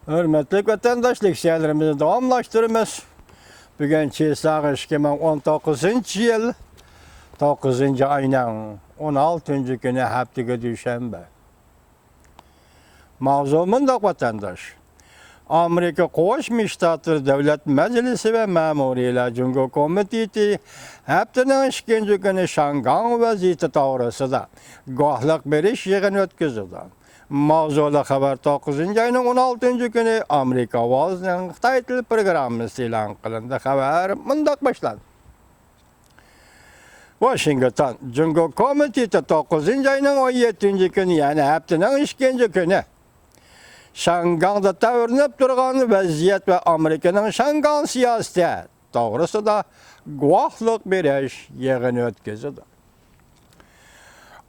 Hürmetli vatandaşlık şeylerimizi devamlaştırırız. Bugün çiğsağı 2019 yıl 9. ayının 16. günü haftaga düşenbe. Mavzumun da vatandaş. Amerika Qo'shma Shtatlar Davlat Majlisi ve Ma'muriylar Jungo Komiteti haftaning 2. kuni Shangang vaziyati to'g'risida guvohlik berish yig'ini o'tkazildi. Mavzuli xabar 9. ayning 16. kuni Amerika ovozining Xitoy tili programmasi e'lon qilindi. Xabar mundoq boshlandi. Washington Jungo Komiteti 9. ayning 17. kuni, ya'ni haftaning 2. kuni Şangang'da tavırınıp durğan vaziyet ve Amerika'nın Şangang siyaseti doğrusida guvohlik berish yig'ini o'tkazdi.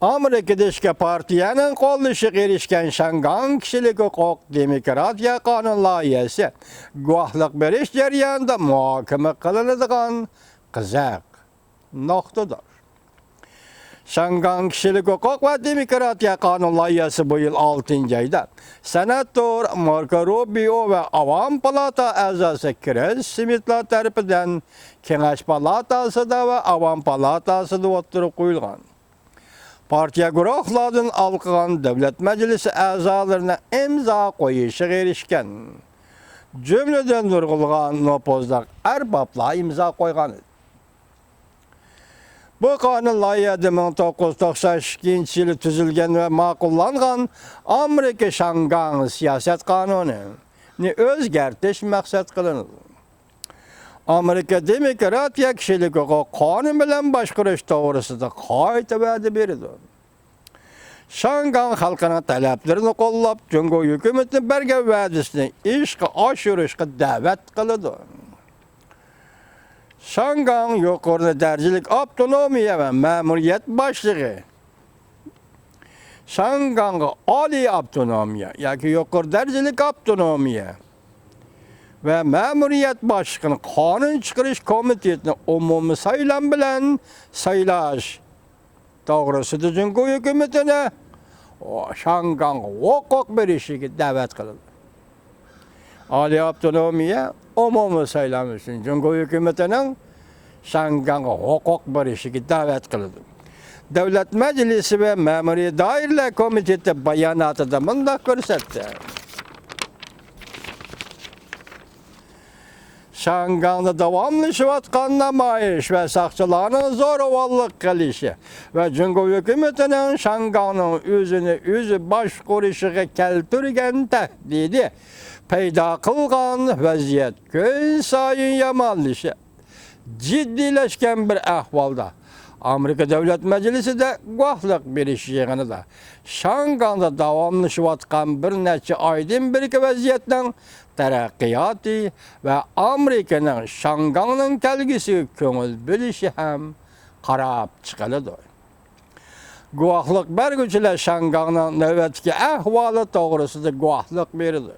Amerika Dishki partiyaning qo'llashiga erishgan Şangang kishilik huquq demokratiya qonun loyihasi guvohlik berish jarayonida muhokama qilinadigan qiziq nuqtadir. Şangang kishilik huquq va demokratiya qonun loyihasi bu yil 6. ayda senator Marco Rubio ve Avam Palata a'zosi Chris Smithlar tarafidan Kengash palatasida va Avam palatasida o'tirib qo'yilgan. Partiya guruhlaridan alqıgan Davlat Majlisi a'zolarini imzo qo'yishiga erishgan. Jumladan nurg'ulg'an nopozlar arboblar imzo qo'ygan. Bu qonun loyihasi 1992 yılı tuzilgan ve ma'qullangan Amerika Şangang siyaset qonunini o'zgartirish maqsad qilinadi. Amerika demokratiya kishilik huquq qonun bilan boshqarish to'g'risida qayta va'da berdi. Şangang xalqining talablarini qo'llab, Jungo hukumatini bergan va'dasini ishga oshirishga da'vat qildi. Şangang yuqori darajalik avtonomiya ve ma'muriyat boshlig'i Şangang'a oliy avtonomiya yoki yuqori darajalik avtonomiya ve ma'muriyat boshlig'ini qonun chiqarish komitetini umumiy saylam bilan saylash to'g'risida Jungo hukumatini Şangang'a huquq berishiga da'vat qildi. Oliy avtonomiya umumiy saylam uchun Jungo hukumatining Şangang'a huquq berishiga da'vat qildi. Davlat Majlisi ve Ma'muriy doiralar komiteti bayonotida bunday ko'rsatdi. Şangang'da davomlashayotgan namoyish ve saqchilarning zo'ravonlik qilishi ve Jungo hukumatining Şangang'ning o'zini o'zi boshqarishiga keltirgan tahdidi paydo qilgan vaziyat kun sayin yomonlashishi jiddiylashgan bir ahvolda Amerika Davlat Majlisida guvohlik berish yig'inida Şangang'da davomlashayotgan bir necha oydan bergi vaziyatning taraqqiyoti ve Amerikaning Şangang'ning kelgusiga ko'ngil bo'lishi ham qarab chiqiladi. Guvohlik beruvchilar Şangang'ning navbatdagi ahvoli to'g'risida guvohlik berdi.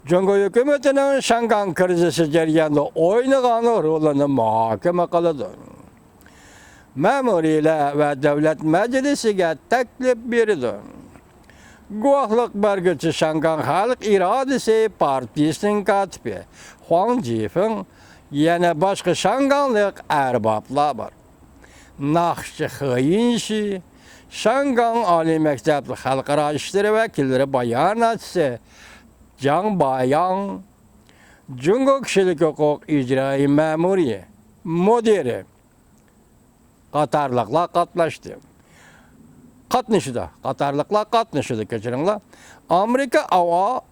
Jungo hukumatining Şangang krizisi jarayonida o'ynagan rolini muhokama qildi. Ma'muriylar ve Davlat Majlisiga taklif berdi. Guvohlik beruvchi Şangang Xalq irodasi partiyasining kotibi Huang Jifeng yana boshqa Şanganglik arboblar bor. Naqshchi Xiyinshi, Şangang oliy maktabi xalqaro ishlar vakillari bayonotchisi Jang Bayang, Jungo kishilik huquq ijroiy ma'muriy mudiri qatorliqlar qatnashdi. Kechiringlar. Amerika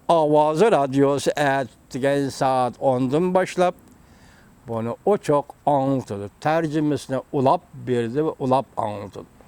ovozi radiosi atgan soat 10dan boshlab buni ochiq anglitdi. Tarjimasini ulab berdi va ulab anglitdi.